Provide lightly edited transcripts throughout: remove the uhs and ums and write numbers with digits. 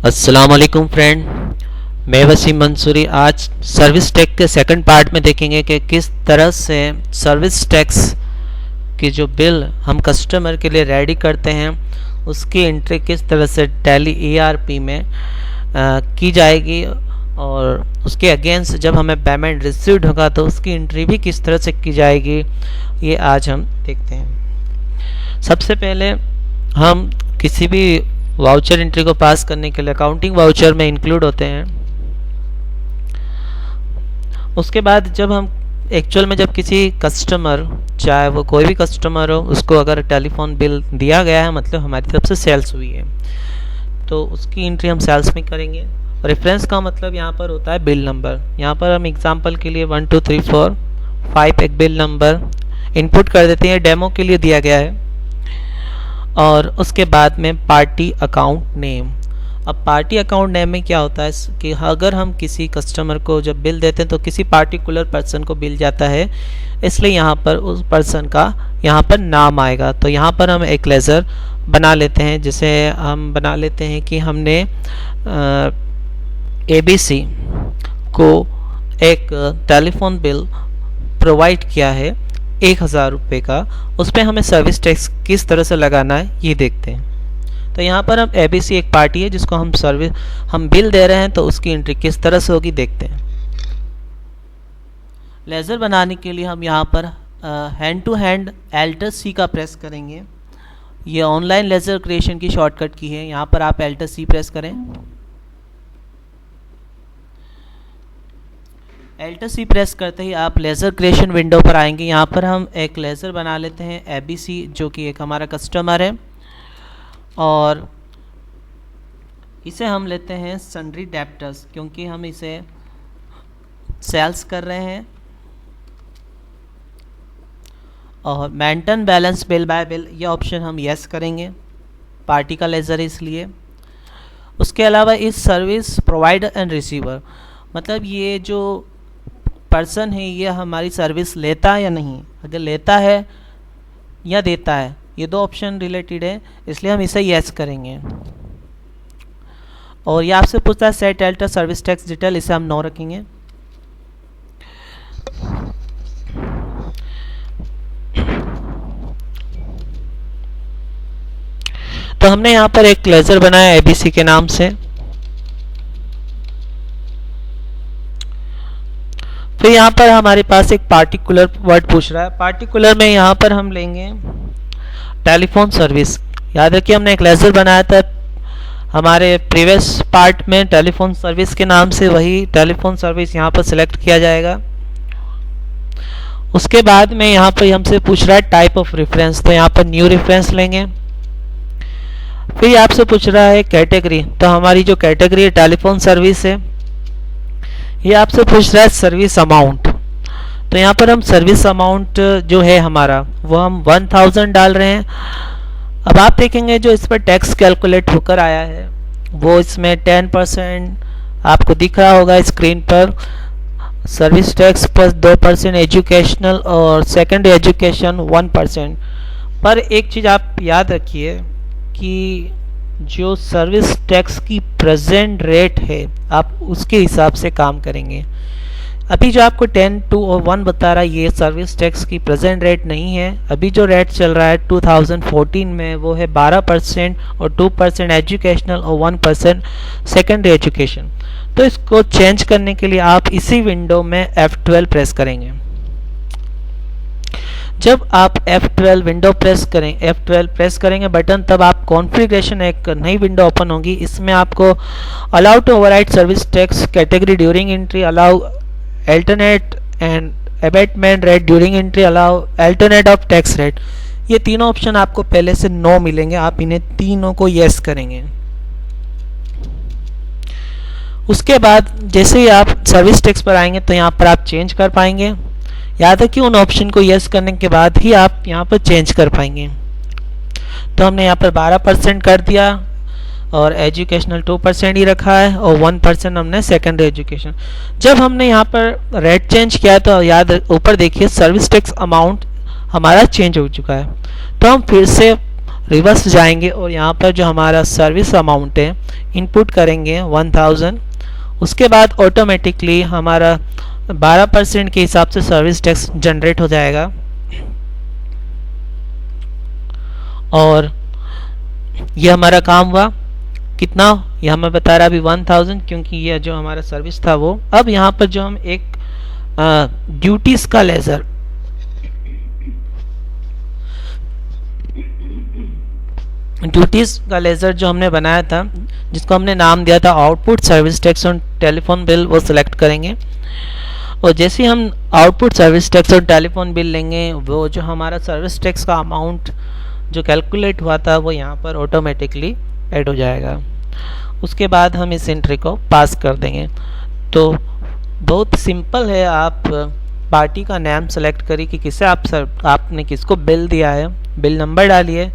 अस्सलाम वालेकुम फ्रेंड, मैं वसीम मंसूरी। आज सर्विस टैक्स के सेकंड पार्ट में देखेंगे कि किस तरह से सर्विस टैक्स की जो बिल हम कस्टमर के लिए रेडी करते हैं उसकी एंट्री किस तरह से टैली ERP में की जाएगी और उसके अगेंस्ट जब हमें पेमेंट रिसीव्ड होगा तो उसकी एंट्री भी किस तरह से की जाएगी, ये आज हम देखते हैं। सबसे पहले हम किसी भी वाउचर एंट्री को पास करने के लिए अकाउंटिंग वाउचर में इंक्लूड होते हैं। उसके बाद जब हम एक्चुअल में जब किसी कस्टमर, चाहे वो कोई भी कस्टमर हो, उसको अगर टेलीफोन बिल दिया गया है मतलब हमारी तरफ से सेल्स हुई है तो उसकी एंट्री हम सेल्स में करेंगे। रेफरेंस का मतलब यहाँ पर होता है बिल नंबर। यहाँ पर हम एग्जांपल के लिए 1 2 3 4 5 एक बिल नंबर इनपुट कर देते हैं, डेमो के लिए दिया गया है। और उसके बाद में पार्टी अकाउंट नेम। अब पार्टी अकाउंट नेम में क्या होता है कि अगर हम किसी कस्टमर को जब बिल देते हैं तो किसी पार्टिकुलर पर्सन को बिल जाता है, इसलिए यहाँ पर उस पर्सन का यहाँ पर नाम आएगा। तो यहाँ पर हम एक लेज़र बना लेते हैं, जिसे हम बना लेते हैं कि हमने ABC को एक टेलीफोन बिल प्रोवाइड किया है 1000 रुपये का, उस पर हमें सर्विस टैक्स किस तरह से लगाना है ये देखते हैं। तो यहाँ पर हम ABC एक पार्टी है जिसको हम बिल दे रहे हैं, तो उसकी एंट्री किस तरह से होगी देखते हैं। लेज़र बनाने के लिए हम यहाँ पर हैंड टू हैंड Alt+C का प्रेस करेंगे। ये ऑनलाइन लेज़र क्रिएशन की शॉर्टकट की है। यहाँ पर आप Alt+C प्रेस करें। Alt+C प्रेस करते ही आप लेज़र क्रिएशन विंडो पर आएंगे। यहाँ पर हम एक लेज़र बना लेते हैं ABC, जो कि एक हमारा कस्टमर है, और इसे हम लेते हैं सन्ड्री डेप्टर्स, क्योंकि हम इसे सेल्स कर रहे हैं। और maintain balance bill bye bill, ये ऑप्शन हम यस करेंगे, पार्टी का लेज़र है इसलिए। उसके अलावा इस सर्विस प्रोवाइडर एंड रिसीवर, मतलब ये जो पर्सन है ये हमारी सर्विस लेता है या नहीं, अगर लेता है या देता है, ये दो ऑप्शन रिलेटेड है, इसलिए हम इसे यस करेंगे। और ये आपसे पूछता है set alter service tax detail, इसे हम नो रखेंगे। तो हमने यहाँ पर एक लेज़र बनाया ABC के नाम से। फिर यहाँ पर हमारे पास एक पार्टिकुलर वर्ड पूछ रहा है। पार्टिकुलर में यहाँ पर हम लेंगे टेलीफोन सर्विस। याद रखिए हमने एक लेज़र बनाया था हमारे प्रीवियस पार्ट में टेलीफोन सर्विस के नाम से, वही टेलीफोन सर्विस यहाँ पर सिलेक्ट किया जाएगा। उसके बाद में यहाँ पर हमसे पूछ रहा है टाइप ऑफ रेफरेंस, तो यहाँ पर न्यू रेफरेंस लेंगे। फिर आपसे पूछ रहा है कैटेगरी, तो हमारी जो कैटेगरी है टेलीफोन सर्विस है। ये आपसे पूछ रहा है सर्विस अमाउंट, तो यहाँ पर हम सर्विस अमाउंट जो है हमारा वो हम 1000 डाल रहे हैं। अब आप देखेंगे जो इस पर टैक्स कैलकुलेट होकर आया है वो इसमें 10% आपको दिख रहा होगा स्क्रीन पर। सर्विस टैक्स पर 2%, एजुकेशनल और सेकेंडरी एजुकेशन 1%। पर एक चीज़ आप याद रखिए कि जो सर्विस टैक्स की प्रेजेंट रेट है आप उसके हिसाब से काम करेंगे। अभी जो आपको 10, 2 और 1 बता रहा है ये सर्विस टैक्स की प्रेजेंट रेट नहीं है। अभी जो रेट चल रहा है 2014 में वो है 12% और 2% एजुकेशनल और 1% सेकेंडरी एजुकेशन। तो इसको चेंज करने के लिए आप इसी विंडो में F12 प्रेस करेंगे। जब आप F12 विंडो प्रेस प्रेस करेंगे बटन, तब आप कॉन्फ़िगरेशन एक नई विंडो ओपन होगी। इसमें आपको allow to override service tax category during entry, allow alternate and abatement rate during entry, allow alternate of tax rate, ये तीनों ऑप्शन आपको पहले से नो मिलेंगे। आप इन्हें तीनों को यस करेंगे। उसके बाद जैसे ही आप सर्विस टैक्स पर आएंगे तो यहाँ पर आप चेंज कर पाएंगे। याद है कि उन ऑप्शन को यस करने के बाद ही आप यहाँ पर चेंज कर पाएंगे। तो हमने यहाँ पर 12% कर दिया और एजुकेशनल 2% ही रखा है और 1% हमने सेकेंडरी एजुकेशन। जब हमने यहाँ पर रेट चेंज किया तो याद ऊपर देखिए सर्विस टैक्स अमाउंट हमारा चेंज हो चुका है। तो हम फिर से रिवर्स जाएंगे और यहाँ पर जो हमारा सर्विस अमाउंट है इनपुट करेंगे 1000। उसके बाद ऑटोमेटिकली हमारा 12% के हिसाब से सर्विस टैक्स जनरेट हो जाएगा। और ये हमारा काम हुआ कितना, ये हमें बता रहा अभी 1000, क्योंकि ये जो हमारा सर्विस था वो। अब यहाँ पर जो हम एक ड्यूटीज का लेजर जो हमने बनाया था, जिसको हमने नाम दिया था output service tax on telephone bill, वो सिलेक्ट करेंगे। और जैसे ही हम आउटपुट सर्विस टैक्स और टेलीफोन बिल लेंगे, वो जो हमारा सर्विस टैक्स का अमाउंट जो कैलकुलेट हुआ था वो यहाँ पर ऑटोमेटिकली ऐड हो जाएगा। उसके बाद हम इस एंट्री को पास कर देंगे। तो बहुत सिंपल है, आप पार्टी का नाम सेलेक्ट करिए कि किसे आपने किसको बिल दिया है, बिल नंबर डालिए,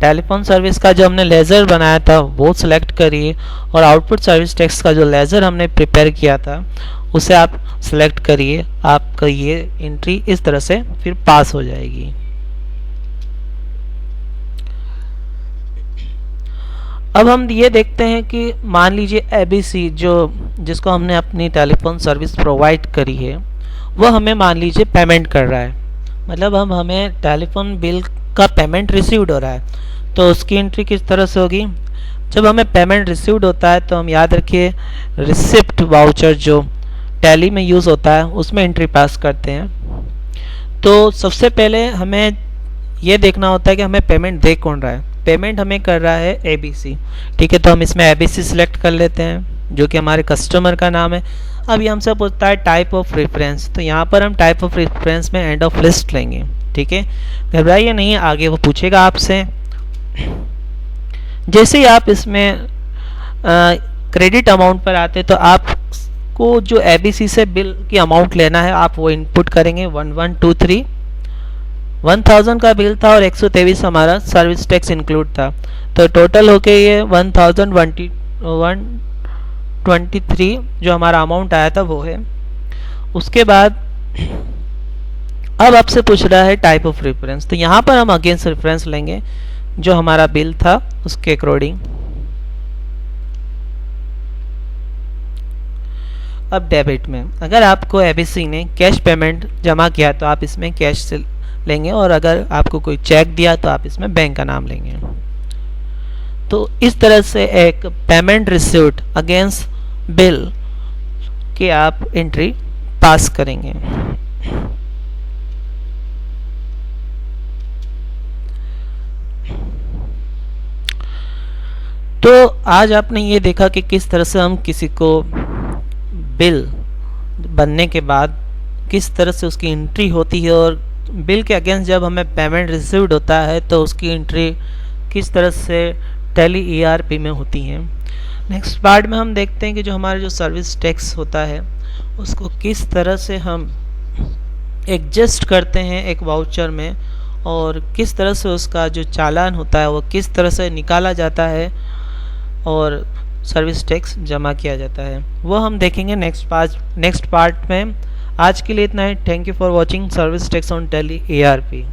टेलीफोन सर्विस का जो हमने लेज़र बनाया था वो सिलेक्ट करिए, और आउटपुट सर्विस टैक्स का जो लेज़र हमने प्रिपेयर किया था उसे आप सेलेक्ट करिए। आपका ये एंट्री इस तरह से फिर पास हो जाएगी। अब हम ये देखते हैं कि मान लीजिए ABC जिसको हमने अपनी टेलीफोन सर्विस प्रोवाइड करी है, वो हमें मान लीजिए पेमेंट कर रहा है, मतलब हमें टेलीफोन बिल का पेमेंट रिसीव्ड हो रहा है। तो उसकी एंट्री किस तरह से होगी, जब हमें पेमेंट रिसीव्ड होता है तो हम याद रखिए रिसिप्ट वाउचर जो टैली में यूज़ होता है उसमें एंट्री पास करते हैं। तो सबसे पहले हमें ये देखना होता है कि हमें पेमेंट दे कौन रहा है। पेमेंट हमें कर रहा है ABC, ठीक है। तो हम इसमें ABC सिलेक्ट कर लेते हैं जो कि हमारे कस्टमर का नाम है। अब ये हमसे पूछता है टाइप ऑफ रेफरेंस, तो यहाँ पर हम टाइप ऑफ रेफरेंस में एंड ऑफ लिस्ट लेंगे, ठीक है। घबराइए नहीं, आगे वो पूछेगा आपसे। जैसे ही आप इसमें क्रेडिट अमाउंट पर आते तो आपको जो ABC से बिल की अमाउंट लेना है आप वो इनपुट करेंगे 1123। 1000 का बिल था और 123 हमारा सर्विस टैक्स इंक्लूड था, तो टोटल होके ये 1123 जो हमारा अमाउंट आया था वो है। उसके बाद अब आपसे पूछ रहा है टाइप ऑफ रेफरेंस, तो यहाँ पर हम अगेंस्ट रेफरेंस लेंगे जो हमारा बिल था उसके अकॉर्डिंग। अब डेबिट में अगर आपको ABC ने कैश पेमेंट जमा किया तो आप इसमें कैश से लेंगे, और अगर आपको कोई चेक दिया तो आप इसमें बैंक का नाम लेंगे। तो इस तरह से एक पेमेंट रिसीव्ड अगेंस्ट बिल के आप एंट्री पास करेंगे। तो आज आपने ये देखा कि किस तरह से हम किसी को बिल बनने के बाद किस तरह से उसकी एंट्री होती है, और बिल के अगेंस्ट जब हमें पेमेंट रिसीव्ड होता है तो उसकी एंट्री किस तरह से टैली ERP में होती है। नेक्स्ट पार्ट में हम देखते हैं कि जो हमारा जो सर्विस टैक्स होता है उसको किस तरह से हम एडजस्ट करते हैं एक वाउचर में, और किस तरह से उसका जो चालान होता है वो किस तरह से निकाला जाता है और सर्विस टैक्स जमा किया जाता है, वो हम देखेंगे नेक्स्ट पार्ट में। आज के लिए इतना ही। Thank you for watching service tax on Tally ERP।